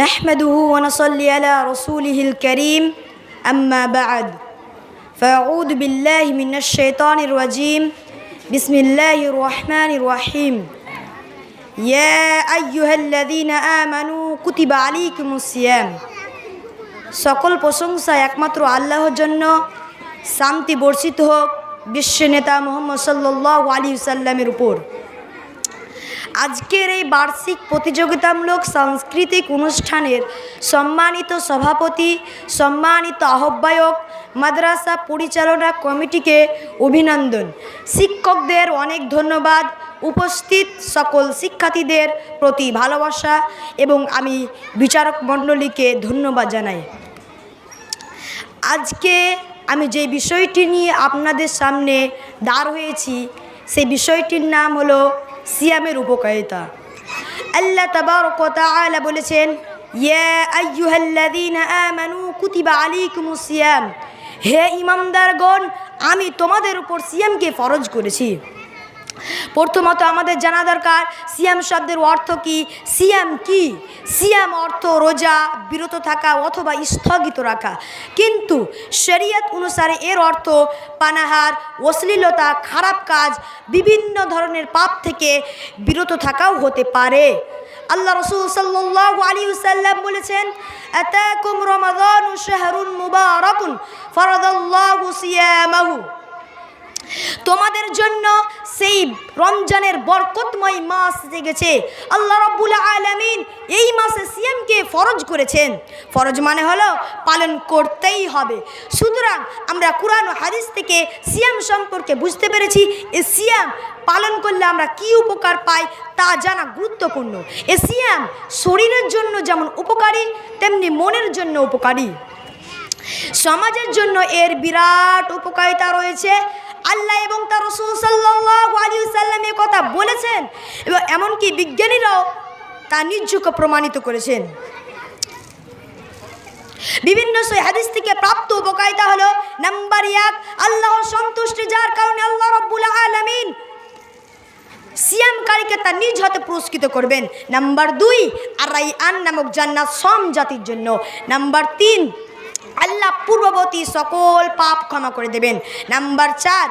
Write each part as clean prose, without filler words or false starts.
نحمده ونصلي على رسوله الكريم أما بعد فأعوذ بالله من الشيطان الرجيم بسم الله الرحمن الرحيم يا أيها الذين آمنوا كتب عليكم الصيام সকল প্রশংসা একমাত্র আল্লাহর জন্য। শান্তি বর্ষিত হোক বিশ্ব নেতা মুহাম্মদ সাল্লাল্লাহু আলাইহি ওয়াসাল্লামের উপর। আজকের এই বার্ষিক প্রতিযোগিতামূলক সাংস্কৃতিক অনুষ্ঠানের সম্মানিত সভাপতি, সম্মানিত আহ্বায়ক, মাদ্রাসা পরিচালনা কমিটিকে অভিনন্দন, শিক্ষকদের অনেক ধন্যবাদ, উপস্থিত সকল শিক্ষার্থীদের প্রতি ভালোবাসা এবং আমি বিচারক মণ্ডলীকে ধন্যবাদ জানাই। আজকে আমি যে বিষয়টি নিয়ে আপনাদের সামনে দাঁড় হয়েছি সেই বিষয়টির নাম হলো সিয়ামের উপকারিতা। আল্লাহ তাবারক ওয়া তাআলা বলেছেন, ইয়া আইয়ুহাল্লাযীনা আমানু কুতিবা আলাইকুমুস সিয়াম, হে ঈমানদারগণ আমি তোমাদের উপর সিয়ামকে ফরজ করেছি। প্রথমত আমাদের জানা দরকার সিয়াম শব্দের অর্থ কি। সিয়াম কি? সিয়াম অর্থ রোজা, বিরত থাকা অথবা স্থগিত রাখা, কিন্তু শরীয়ত অনুসারে এর অর্থ পানাহার, অশ্লীলতা, খারাপ কাজ, বিভিন্ন ধরনের পাপ থেকে বিরত থাকাও হতে পারে। আল্লাহ রাসূল সাল্লাল্লাহু আলাইহি ওয়াসাল্লাম বলেছেন, আতাকুম রমাদানু শাহরুন মুবারাকুন ফারাদাল্লাহু সিয়ামাহু, তোমাদের জন্য সেই রমজানের বরকতময় মাস এসে গেছে। আল্লাহ রাব্বুল আলামিন এই মাসে সিয়ামকে ফরজ করেছেন। ফরজ মানে হলো পালন করতেই হবে। সুতরাং আমরা কুরআন ও হাদিস থেকে সিয়াম সম্পর্কে বুঝতে পেরেছি এই সিয়াম পালন করলে আমরা কি উপকার পাই তা জানা গুরুত্বপূর্ণ। এই সিয়াম শরীরের জন্য যেমন উপকারী তেমনি মনের জন্য উপকারী, সমাজের জন্য এর বিরাট উপকারিতা রয়েছে। আল্লাহ এবং তার রাসূল সাল্লাল্লাহু আলাইহি ওয়াসাল্লাম এই কথা বলেছেন এবং এমনকি বিজ্ঞানীরাও তা নির্যুক প্রমাণিত করেছেন। বিভিন্ন হাদিস থেকে প্রাপ্ত উপকারিতা হলো, নাম্বার 1, আল্লাহর সন্তুষ্টি, যার কারণে আল্লাহ রাব্বুল আলামিন সিয়ামকারীকে তার নিজ হাতে পুরস্কৃত করবেন। নাম্বার 2, আর-রাইয়ান নামক জান্নাত সম জাতির জন্য। নাম্বার 3, আল্লাহ পূর্ববর্তী সকল পাপ ক্ষমা করে দেবেন। নাম্বার 4,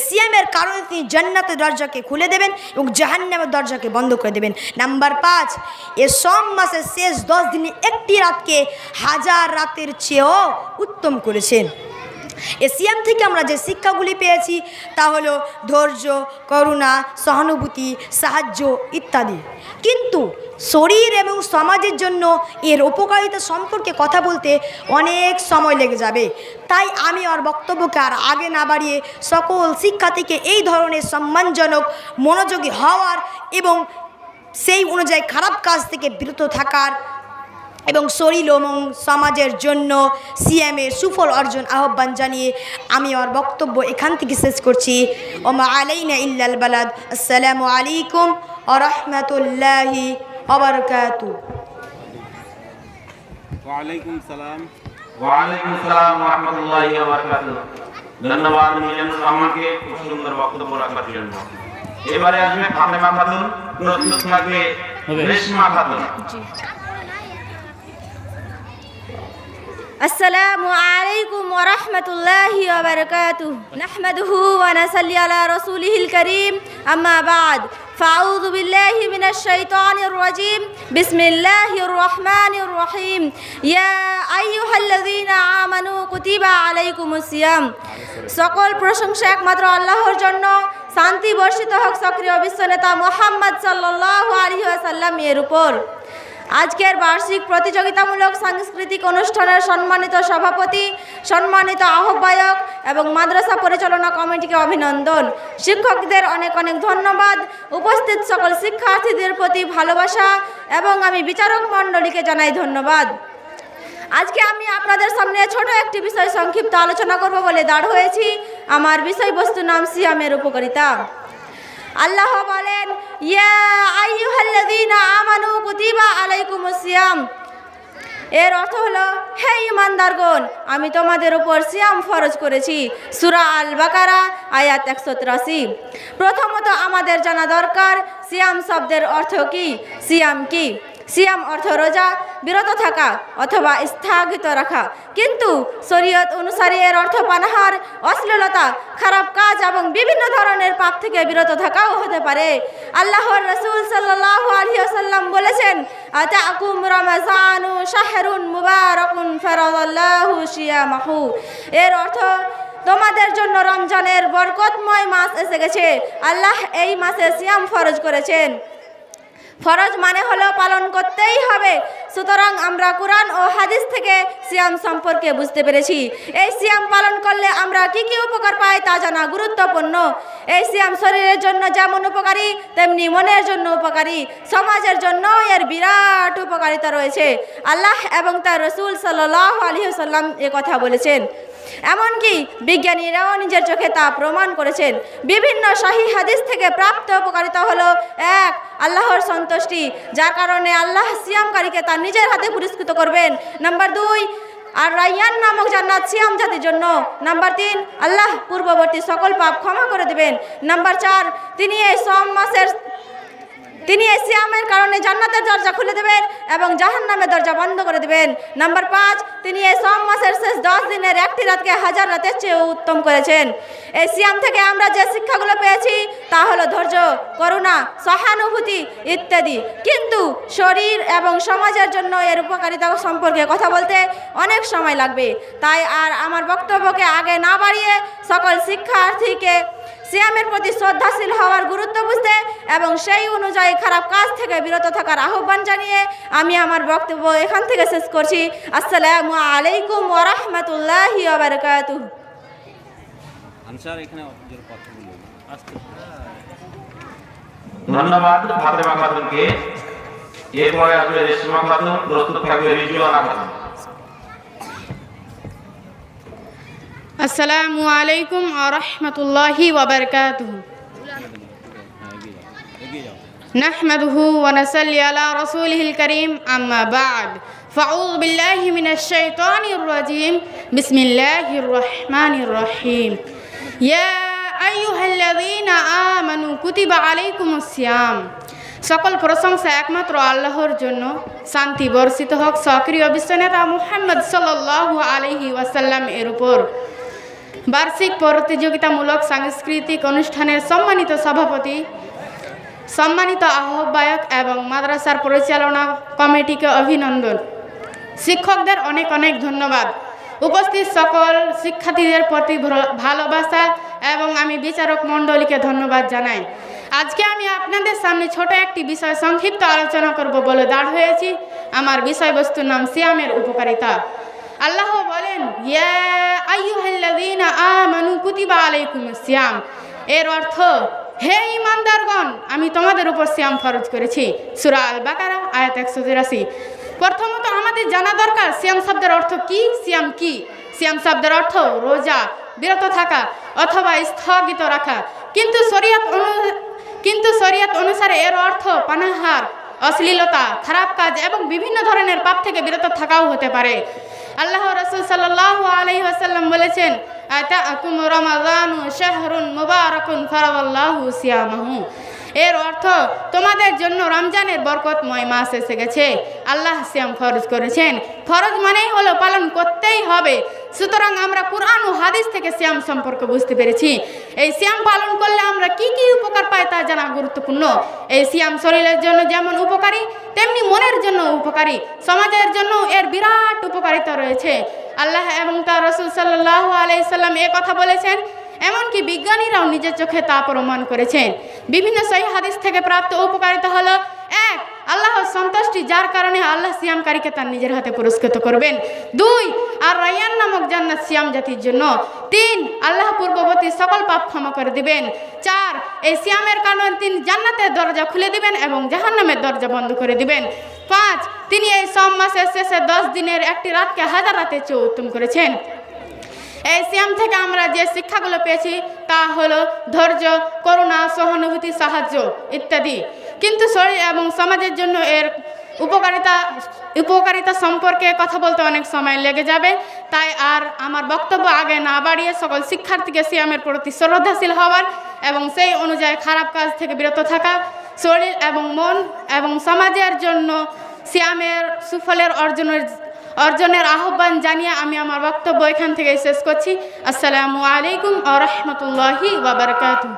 সিয়ামের কারণে তিনি জান্নাতের দরজাকে খুলে দেবেন এবং জাহান্নামের দরজাকে বন্ধ করে দেবেন। নাম্বার 5, এ সম মাসের শেষ 10 দিনে একটি রাতকে 1000 রাতের চেয়েও উত্তম করেছেন। এ সিয়াম থেকে আমরা যে শিক্ষাগুলি পেয়েছি তা হলো ধৈর্য, করুণা, সহানুভূতি, সাহায্য ইত্যাদি। কিন্তু শরীর এবং সমাজের জন্য এর উপকারিতা সম্পর্কে কথা বলতে অনেক সময় লেগে যাবে, তাই আমি আর বক্তব্যকে আর আগে না বাড়িয়ে সকল শিক্ষার্থীকে এই ধরনের সম্মানজনক মনোযোগী হওয়ার এবং সেই অনুযায়ী খারাপ কাজ থেকে বিরত থাকার এবং শরীর এবং সমাজের জন্য সিয়ামের সুফল অর্জন আহ্বান জানিয়ে আমি আমার বক্তব্য এখান থেকে শেষ করছি। ওমা আলাইনা ইল্লাল বালাদ। আসসালামু আলাইকুম ওয়া রাহমাতুল্লাহি ওয়া বারাকাতুহু। ওয়া আলাইকুম সালাম ওয়া রাহমাতুল্লাহি ওয়া বারাকাতুহু। ধন্যবাদ মিজানুর রহমানকে খুব সুন্দর বক্তব্য রাখার জন্য। এবারে আসবে ফাতেমা খাতুন, প্রস্তুত থাকবে রেশমা খাতুন। আসসালামু আলাইকুম ওয়া রাহমাতুল্লাহি ওয়া বারাকাতুহু। নাহমাদুহু ওয়া নাসাল্লি আলা রাসূলিহিল কারীম, আম্মা বা'দ। ফাআউযু বিল্লাহি মিনাশ শাইতানির রাজীম। বিসমিল্লাহির রহমানির রহিম। ইয়া আইয়ুহাল্লাযীনা আমানু কুতিবা আলাইকুমুস সিয়াম। সকল প্রশংসা একমাত্র আল্লাহর জন্য। শান্তি বর্ষিত হোক সক্রিয় বিশ্ব নেতা মুহাম্মদ সাল্লাল্লাহু আলাইহি ওয়াসাল্লাম এর উপর। আজকের বার্ষিক প্রতিযোগিতামূলক সাংস্কৃতিক অনুষ্ঠানের সম্মানিত সভাপতি, সম্মানিত আহ্বায়ক এবং মাদ্রাসা পরিচালনা কমিটিকে অভিনন্দন, শিক্ষকদের অনেক অনেক ধন্যবাদ, উপস্থিত সকল শিক্ষার্থীদের প্রতি ভালোবাসা এবং আমি বিচারক মণ্ডলীকে জানাই ধন্যবাদ। আজকে আমি আপনাদের সামনে ছোট একটি বিষয় সংক্ষিপ্ত আলোচনা করব বলে দাঁড় হয়েছি। আমার বিষয়বস্তু নাম সিয়ামের উপকারিতা। আল্লাহ বলেন, ইয়া আইয়ুহাল্লাযীনা আমানু কুতিবা আলাইকুমুস সিয়াম। এর অর্থ হলো, হে ঈমানদারগণ আমি তোমাদের উপর সিয়াম ফরজ করেছি। সূরা আল বাকারা আয়াত 183। প্রথমত আমাদের জানা দরকার সিয়াম শব্দের অর্থ কি, সিয়াম কি। সিয়াম অর্থ রোজা, বিরত থাকা অথবা স্থগিত রাখা। কিন্তু শরীয়ত অনুসারে এর অর্থ পানাহার, অশ্লীলতা, খারাপ কাজ এবং বিভিন্ন ধরনের পাপ থেকে বিরত থাকাও হতে পারে। আল্লাহর রাসূল সাল্লাল্লাহু আলাইহি ওয়াসাল্লাম বলেছেন, আতাকুম রমাযানু শাহরুন মুবারাকুন ফারাদাল্লাহু সিয়ামাহু। এর অর্থ তোমাদের জন্য রমজানের বরকতময় মাস এসে গেছে। আল্লাহ এই মাসে সিয়াম ফরজ করেছেন। ফরজ মানে হলো পালন করতেই হবে। সুতরাং আমরা কোরআন ও হাদিস থেকে সিয়াম সম্পর্কে বুঝতে পেরেছি। এই সিয়াম পালন করলে আমরা কি কি উপকার পাই তা জানা গুরুত্বপূর্ণ। এই সিয়াম শরীরের জন্য যেমন উপকারী তেমনি মনের জন্য উপকারী, সমাজের জন্য এর বিরাট উপকারিতা রয়েছে। আল্লাহ এবং তার রাসূল সাল্লাল্লাহু আলাইহি ওয়াসাল্লাম এ কথা বলেছেন। এমনকি বিজ্ঞানীরাও নিজের চোখে তা প্রমাণ করেছেন। বিভিন্ন সহিহ হাদিস থেকে প্রাপ্ত উপকারিতা হলো: 1. আল্লাহর সন্তুষ্টি, যার কারণে আল্লাহ সিয়ামকারীকে তার নিজের হাতে পুরস্কৃত করবেন। নাম্বার 2, আর রায়্যান নামক জান্নাত সিয়াম জাতির জন্য। নাম্বার 3, আল্লাহ পূর্ববর্তী সকল পাপ ক্ষমা করে দেবেন। নাম্বার 4, তিনি এই সিয়ামের কারণে জান্নাতের দরজা খুলে দেবেন এবং জাহান্নামের দরজা বন্ধ করে দেবেন। নাম্বার 5, তিনি এই সোম মাসের শেষ 10 দিনের একটি রাতকে হাজার রাতের চেয়েও উত্তম করেছেন। এই সিয়াম থেকে আমরা যে শিক্ষাগুলো পেয়েছি তা হলো ধৈর্য, করুণা, সহানুভূতি ইত্যাদি। কিন্তু শরীর এবং সমাজের জন্য এর উপকারিতা সম্পর্কে কথা বলতে অনেক সময় লাগবে। তাই আর আমার বক্তব্যকে আগে না বাড়িয়ে সকল শিক্ষার্থীকে সিয়ামের প্রতি শ্রদ্ধাশীল হওয়ার গুরুত্ব বুঝতে এবং সেই অনুযায়ী খারাপ কাজ থেকে বিরত থাকার আহ্বান জানিয়ে আমি আমার বক্তব্য এখান থেকে শেষ করছি। আসসালামু আলাইকুম ওয়া রাহমাতুল্লাহি ওয়া বারাকাতুহু। ধন্যবাদ ফাতেমা খাতুনকে। এরপরে আসবে রেশমা খাতুন, প্রস্তুত থাকবে রিজওয়ানা খাতুন। আসসালামু আলাইকুম ওয়া রাহমাতুল্লাহি ওয়া বারাকাতুহু। নাহমাদুহু ওয়া নাসাল্লি আলা রাসূলিহিল কারীম, আম্মা বা'দ। ফাউযু বিল্লাহি মিনাশ শাইতানির রাজীম। বিসমিল্লাহির রহমানির রহিম। ইয়া আইয়ুহাল্লাযীনা আমানু কুতিবা আলাইকুমুস সিয়াম। সকল প্রশংসা একমাত্র আল্লাহর জন্য। শান্তি বর্ষিত হোক সক্রিয় বিশ্বনেতা মুহাম্মদ সাল্লাল্লাহু আলাইহি ওয়াসাল্লাম এর উপর। বার্ষিক প্রতিযোগিতামূলক সাংস্কৃতিক অনুষ্ঠানের সম্মানিত সভাপতি, সম্মানিত আহ্বায়ক এবং মাদ্রাসার পরিচালনা কমিটিকে অভিনন্দন। শিক্ষকদের অনেক অনেক ধন্যবাদ। উপস্থিত সকল শিক্ষার্থীদের প্রতি ভালোবাসা এবং আমি বিচারক মণ্ডলীকে ধন্যবাদ জানাই। আজকে আমি আপনাদের সামনে ছোট একটি বিষয় সংক্ষিপ্ত আলোচনা করব বলে দাঁড় হয়েছি। আমার বিষয়বস্তুর নাম সিয়ামের উপকারিতা। আল্লাহ বলেন, ইয়া আইয়ুহাল্লাযীনা আমানু কুতিবা আলাইকুমুস সিয়াম। এর অর্থ, হে ঈমানদারগণ, আমি তোমাদের উপর সিয়াম ফরজ করেছি। সূরা আল বাকারা আয়াত 183। প্রথমত আমাদের জানা দরকার সিয়াম শব্দের অর্থ কি। সিয়াম কি? সিয়াম শব্দের অর্থ রোজা, বিরত থাকা অথবা স্থগিত রাখা। কিন্তু শরীয়ত অনুসারে এর অর্থ পানাহার, অশ্লীলতা, খারাপ কাজ এবং বিভিন্ন ধরনের পাপ থেকে বিরত থাকাও হতে পারে। আল্লাহ রাসূল সাল্লাল্লাহু আলাইহি ওয়াসাল্লাম বলেছেন, আতাকুম রমাযানু শাহরুন মুবারাকুন ফারাদাল্লাহু সিয়ামাহু। এর অর্থ, তোমাদের জন্য রমজানের বরকতময় মাস এসে গেছে। আল্লাহ সিয়াম ফরজ করেছেন। ফরজ মানেই হলো পালন করতেই হবে। সুতরাং আমরা কুরআন ও হাদিস থেকে সিয়াম সম্পর্কে বুঝতে পেরেছি। এই সিয়াম পালন করলে আমরা কি কি উপকার পাই তা জানা গুরুত্বপূর্ণ। এই সিয়াম শরীরের জন্য যেমন উপকারী তেমনি মনের জন্য উপকারী, সমাজের জন্য এর বিরাট উপকারিতা রয়েছে। আল্লাহ এবং তার রাসূল সাল্লাল্লাহু আলাইহি সাল্লাম এ কথা বলেছেন। এমনকি বিজ্ঞানীরাও নিজের চোখে তা প্রমাণ করেছেন। বিভিন্ন সহিহ হাদিস থেকে প্রাপ্ত উপকারিতা হলো: 1. আল্লাহর সন্তুষ্টি, যার কারণে আল্লাহ সিয়ামকারীকে তার নিজের হাতে পুরস্কৃত করবেন। 2. আর রায়্যান নামক জান্নাত সিয়াম জাতির জন্য। 3. আল্লাহ পূর্ববর্তী সকল পাপ ক্ষমা করে দিবেন। 4. এই সিয়ামের কারণে তিনি জান্নাতের দরজা খুলে দিবেন এবং জাহান্নামের দরজা বন্ধ করে দিবেন। 5. তিনি এই সোম মাসের শেষে 10 দিনের একটি রাতকে হাজার রাতের চেয়ে উত্তম করেছেন। এই সিয়াম থেকে আমরা যে শিক্ষাগুলো পেয়েছি তা হলো ধৈর্য, করুণা, সহানুভূতি, সাহায্য ইত্যাদি। কিন্তু শরীর এবং সমাজের জন্য এর উপকারিতা সম্পর্কে কথা বলতে অনেক সময় লেগে যাবে। তাই আর আমার বক্তব্য আগে না বাড়িয়ে সকল শিক্ষার্থীকে সিয়ামের প্রতি শ্রদ্ধাশীল হওয়ার এবং সেই অনুযায়ী খারাপ কাজ থেকে বিরত থাকা, শরীর এবং মন এবং সমাজের জন্য সিয়ামের সুফলের অর্জনের আহ্বান জানিয়ে আমি আমার বক্তব্য এখান থেকে শেষ করছি। আসসালামু আলাইকুম ওয়া রাহমাতুল্লাহি ওয়া বারাকাতুহু।